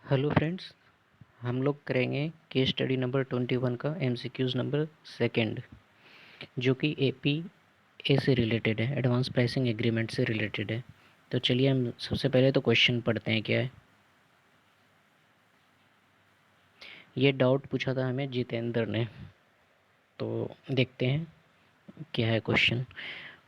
Hello friends, हम लोग करेंगे केस स्टडी नंबर 21 का एमसीक्यूज़ नंबर सेकंड, जो कि एपी ए से रिलेटेड है, एडवांस प्राइसिंग एग्रीमेंट से रिलेटेड है। तो चलिए हम सबसे पहले तो क्वेश्चन पढ़ते हैं क्या है। ये डाउट पूछा था हमें जितेंद्र ने, तो देखते हैं क्या है question.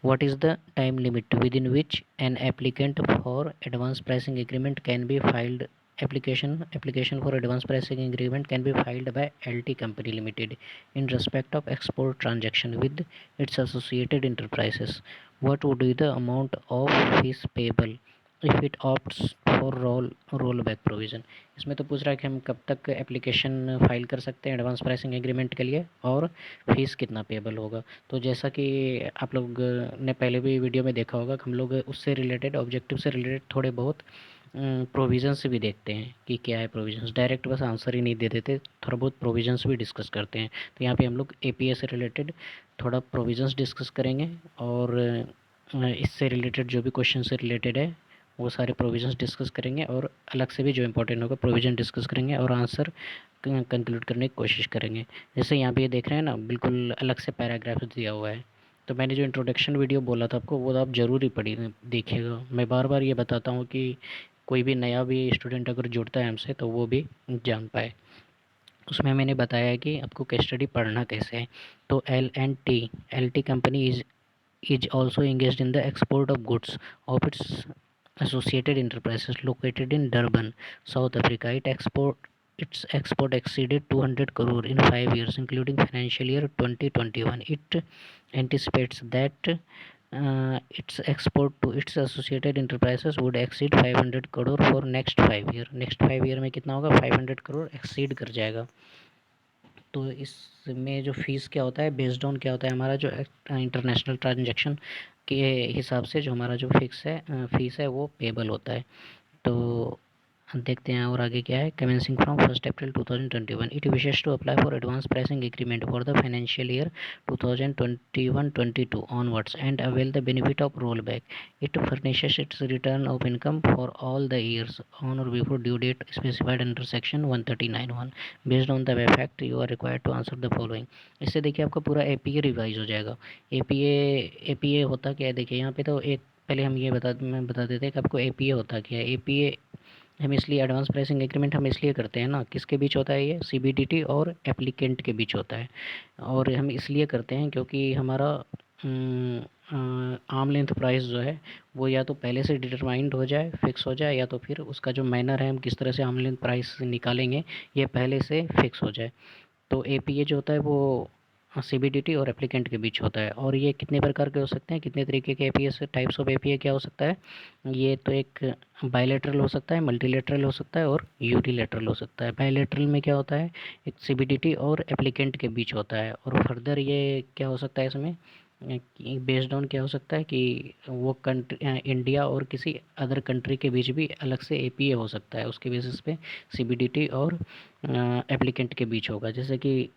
What is the time limit with in which N applicant for advance pricing agreement can be filed application for advance pricing agreement can be filed by LT Company Limited in respect of export transaction with its associated enterprises. What would be the amount of fees payable if it opts for rollback provision? इसमें तो पूछ रहा है कि हम कब तक application file कर सकते हैं एडवांस प्राइसिंग एग्रीमेंट के लिए और फीस कितना पेबल होगा। तो जैसा कि आप लोग ने पहले भी वीडियो में देखा होगा कि हम लोग उससे रिलेटेड ऑब्जेक्टिव से रिलेटेड थोड़े बहुत प्रोविज़न्स भी देखते हैं कि क्या है प्रोविज़न्स। डायरेक्ट बस आंसर ही नहीं दे देते, थोड़ा बहुत प्रोविज़न्स भी डिस्कस करते हैं। तो यहाँ पे हम लोग एपीए से रिलेटेड थोड़ा प्रोविज़न्स डिस्कस करेंगे और इससे रिलेटेड जो भी क्वेश्चन से रिलेटेड है वो सारे प्रोविज़न्स डिस्कस करेंगे और अलग से भी जो इंपॉर्टेंट होगा प्रोविज़न डिस्कस करेंगे और आंसर कंक्लूड करने की कोशिश करेंगे। जैसे यहाँ पे ये देख रहे हैं ना, बिल्कुल अलग से पैराग्राफ दिया हुआ है। तो मैंने जो इंट्रोडक्शन वीडियो बोला था आपको, वो आप ज़रूर ही पढ़ी देखिएगा। मैं बार बार ये बताता हूँ कि कोई भी नया भी स्टूडेंट अगर जुड़ता है हमसे तो वो भी जान पाए। उसमें मैंने बताया कि आपको केस स्टडी पढ़ना कैसे है। तो L T company is also engaged in the export of goods of its associated enterprises located in Durban, South Africa. Its export exceeded 200 crore in 5 years, including financial year 2021. It anticipates that its export to its associated enterprises would exceed 500 crore for next 5 year. Next 5 year में कितना होगा? 500 crore exceed कर जाएगा। तो इसमें जो fees क्या होता है, बेस्ड ऑन क्या होता है, हमारा जो इंटरनेशनल ट्रांजेक्शन के हिसाब से जो हमारा जो फिक्स है फ़ीस है वो पेबल होता है। तो देखते हैं और आगे क्या है। Commencing from 1 April 2021 it wishes to apply for advance pricing agreement for the financial year 2021-22 onwards and avail the benefit of rollback. It furnishes its return of income for all the years on or before due date specified under section 139(1). Based on the fact you are required to answer the following. इससे देखिए आपका पूरा APA revise हो जाएगा। APA होता क्या है, देखिए यहाँ पे तो एक पहले हम ये बता देते हैं कि आपको एपीए होता क्या है। एपीए हम इसलिए एडवांस प्राइसिंग एग्रीमेंट हम इसलिए करते हैं ना, किसके बीच होता है ये? सीबीडीटी और एप्लीकेंट के बीच होता है। और हम इसलिए करते हैं क्योंकि हमारा आर्म लेंथ प्राइस जो है वो या तो पहले से डिटरमाइंड हो जाए, फिक्स हो जाए, या तो फिर उसका जो मैनर है हम किस तरह से आर्म लेंथ प्राइस निकालेंगे ये पहले से फिक्स हो जाए। तो एपीए जो होता है वो सीबीडीटी और एप्लीकेंट के बीच होता है। और ये कितने प्रकार के हो सकते हैं, कितने तरीके के एपीए से टाइप्स ऑफ एपीए क्या हो सकता है? ये तो एक बायलैटरल हो सकता है, मल्टीलैटरल हो सकता है और यूनिलैटरल हो सकता है। बायलैटरल में क्या होता है, एक सीबीडीटी और एप्लीकेंट के बीच होता है। और फर्दर ये क्या हो सकता है इसमें, बेस्ड ऑन क्या हो सकता है कि वो कंट्री इंडिया और किसी अदर कंट्री के बीच भी अलग से एपीए हो सकता है, उसके बेसिस पे सीबीडीटी और एप्लीकेंट के बीच होगा। जैसे कि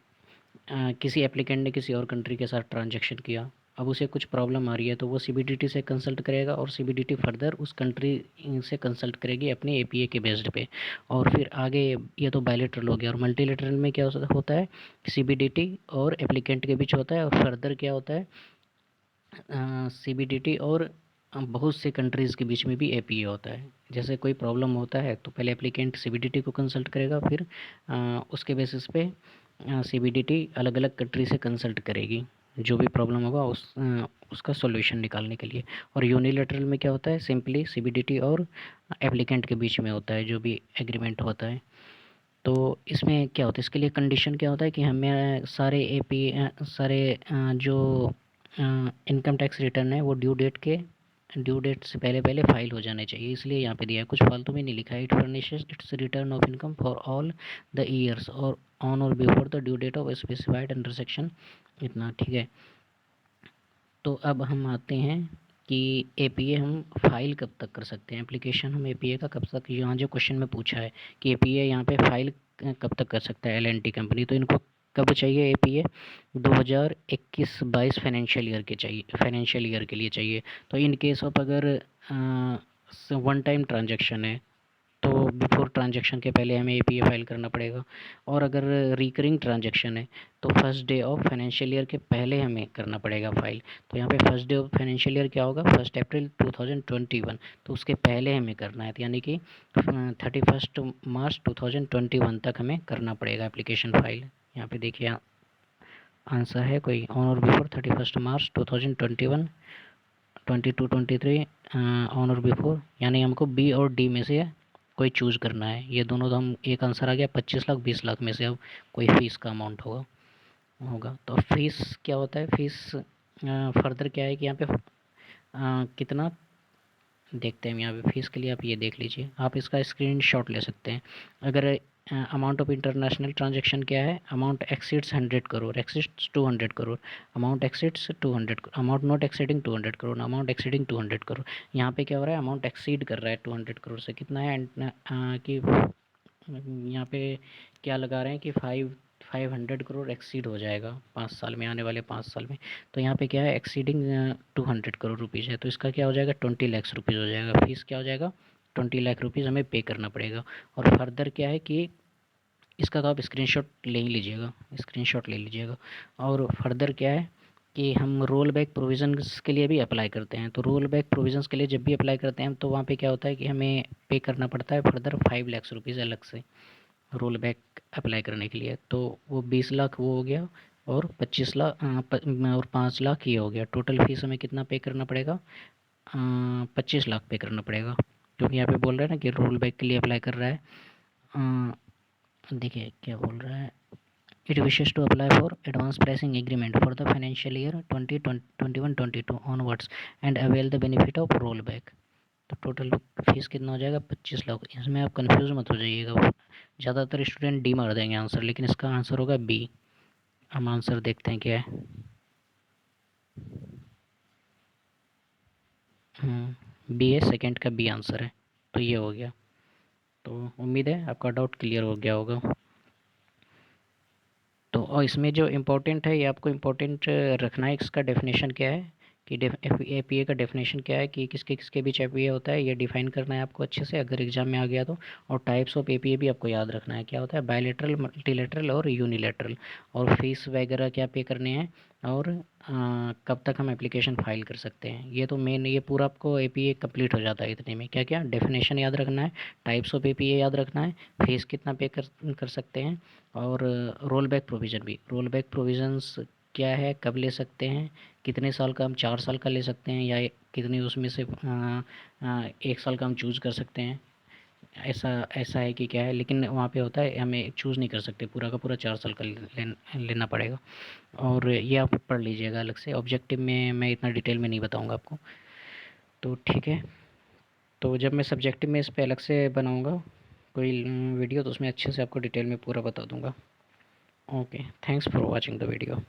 किसी एप्लीकेंट ने किसी और कंट्री के साथ ट्रांजैक्शन किया, अब उसे कुछ प्रॉब्लम आ रही है तो वो सीबीडीटी से कंसल्ट करेगा और सीबीडीटी फर्दर उस कंट्री से कंसल्ट करेगी अपने एपीए के बेस्ड पे। और फिर आगे ये तो बायलैटरल हो गया। और मल्टीलैटरल में क्या होता है, सीबीडीटी और एप्लीकेंट के बीच होता है। और फर्दर क्या होता है, सीबीडीटी और बहुत से कंट्रीज़ के बीच में भी एपीए होता है। जैसे कोई प्रॉब्लम होता है तो पहले एप्लीकेंट सीबीडीटी को कंसल्ट करेगा, फिर उसके बेसिस पे सीबीडीटी अलग अलग कंट्री से कंसल्ट करेगी जो भी प्रॉब्लम होगा उसका सॉल्यूशन निकालने के लिए। और यूनिलैटरल में क्या होता है, सिंपली सीबीडीटी और एप्लीकेंट के बीच में होता है जो भी एग्रीमेंट होता है। तो इसमें क्या होता है, इसके लिए कंडीशन क्या होता है कि हमें सारे जो इनकम टैक्स रिटर्न है वो ड्यू डेट से पहले पहले फाइल हो जाने चाहिए। इसलिए यहाँ पे दिया है, कुछ फालतू में नहीं लिखा है। It furnishes its return of income for all the years और ऑन और before the due date of specified under section इतना, ठीक है। तो अब हम आते हैं कि एपीए हम फाइल कब तक कर सकते हैं, एप्लीकेशन हम एपीए का कब तक, यहाँ जो क्वेश्चन में पूछा है कि एपीए यहाँ पे फाइल कब तक कर सकता है एलएनटी कंपनी, तो इनको कब चाहिए एपीए? 2021-22 फाइनेंशियल ईयर के लिए चाहिए। तो इन केस ऑफ अगर वन टाइम ट्रांजेक्शन है तो बिफोर ट्रांजैक्शन के पहले हमें एपीए फाइल करना पड़ेगा। और अगर रिकरिंग ट्रांजैक्शन है तो first day of financial year के पहले हमें करना पड़ेगा फाइल। तो यहाँ पे first day of financial year क्या होगा, 1 अप्रैल 2021, तो उसके पहले हमें करना है, तो यानी कि 31 मार्च 2021 तक हमें करना पड़ेगा एप्लीकेशन फाइल। यहाँ पे देखिए आंसर है कोई ऑन और बिफोर 31 मार्च 2021, 22, 23 ऑन और बिफोर, यानी हमको बी और डी में से कोई चूज़ करना है। ये दोनों तो हम, एक आंसर आ गया 25 लाख, 20 लाख में से अब कोई फ़ीस का अमाउंट होगा होगा तो फ़ीस क्या होता है, फ़ीस फर्दर क्या है कि यहाँ पे कितना देखते हैं। यहाँ पे फ़ीस के लिए आप ये देख लीजिए, आप इसका स्क्रीनशॉट ले सकते हैं। अगर अमाउंट ऑफ इंटरनेशनल ट्रांजैक्शन क्या है, amount exceeds 100 crore, exceeds 200 crore, amount exceeds 200, amount not exceeding 200 crore, amount exceeding 200 crore. यहाँ पे क्या हो रहा है, अमाउंट एक्सीड कर रहा है 200 करोड़ से, कितना है कि यहाँ पे क्या लगा रहे हैं कि 500 करोड़ एक्सीड हो जाएगा 5 साल में, आने वाले 5 साल में। तो यहाँ पे क्या है, एक्सीडिंग 200 करोड़ रुपीज़ है, तो इसका क्या हो जाएगा, 20 लाख रुपीज़ हो जाएगा। फीस क्या हो जाएगा, 20 लाख रुपीज़ हमें पे करना पड़ेगा। और फर्दर क्या है कि इसका तो आप स्क्रीनशॉट ले ही लीजिएगा, स्क्रीनशॉट ले लीजिएगा। और फर्दर क्या है कि हम रोल बैक प्रोविज़न्स के लिए भी अप्लाई करते हैं। तो रोल बैक प्रोविज़न्स के लिए जब भी अप्लाई करते हैं तो वहाँ पे क्या होता है कि हमें पे करना पड़ता है फर्दर 5 लाख रुपीज़ अलग से रोल बैक अप्लाई करने के लिए। तो वो 20 लाख वो हो गया, और 25 लाख और 5 लाख ये हो गया। टोटल फीस हमें कितना पे करना पड़ेगा, 25 लाख पे करना पड़ेगा, क्योंकि यहाँ पे बोल रहा है ना कि रोल बैक के लिए अप्लाई कर रहा है। देखिए क्या बोल रहा है, it wishes to apply for advance pricing agreement for the financial year 2021-22 onwards and avail the benefit of roll back. तो टोटल फीस कितना हो जाएगा, 25 लाख। इसमें आप कंफ्यूज मत हो जाइएगा, ज़्यादातर स्टूडेंट डी मार देंगे आंसर, लेकिन इसका आंसर होगा बी। हम आंसर देखते हैं क्या है। बी है, सेकंड का बी आंसर है, तो ये हो गया। तो उम्मीद है आपका डाउट क्लियर हो गया होगा। तो और इसमें जो इम्पोर्टेंट है, ये आपको इम्पोर्टेंट रखना है, इसका डेफिनेशन क्या है कि एपीए का डेफिनेशन क्या है, कि किसके किसके बीच एपीए होता है, ये डिफाइन करना है आपको अच्छे से, अगर एग्जाम में आ गया तो। और टाइप्स ऑफ एपीए भी आपको याद रखना है, क्या होता है, बायलैटरल, मल्टीलैटरल और यूनिलैटरल, और फीस वगैरह क्या पे करने हैं, और कब तक हम एप्लीकेशन फाइल कर सकते हैं। ये तो मेन, ये पूरा आपको एपीए कंप्लीट हो जाता है इतने में। क्या क्या डेफिनेशन याद रखना है, टाइप्स ऑफ एपीए याद रखना है, फीस कितना पे कर सकते हैं, और रोल बैक प्रोविज़न भी, रोल बैक प्रोविज़न्स क्या है, कब ले सकते हैं, कितने साल का, हम 4 साल का ले सकते हैं, या कितने उसमें से 1 साल का हम चूज़ कर सकते हैं। ऐसा ऐसा है कि क्या है, लेकिन वहाँ पे होता है हमें चूज़ नहीं कर सकते, पूरा का पूरा 4 साल का लेना पड़ेगा। और ये आप पढ़ लीजिएगा अलग से, ऑब्जेक्टिव में मैं इतना डिटेल में नहीं बताऊँगा आपको। तो ठीक है, तो जब मैं सब्जेक्टिव में इस पे अलग से बनाऊँगा कोई वीडियो, तो उसमें अच्छे से आपको डिटेल में पूरा बता दूँगा। Okay, thanks for watching the video.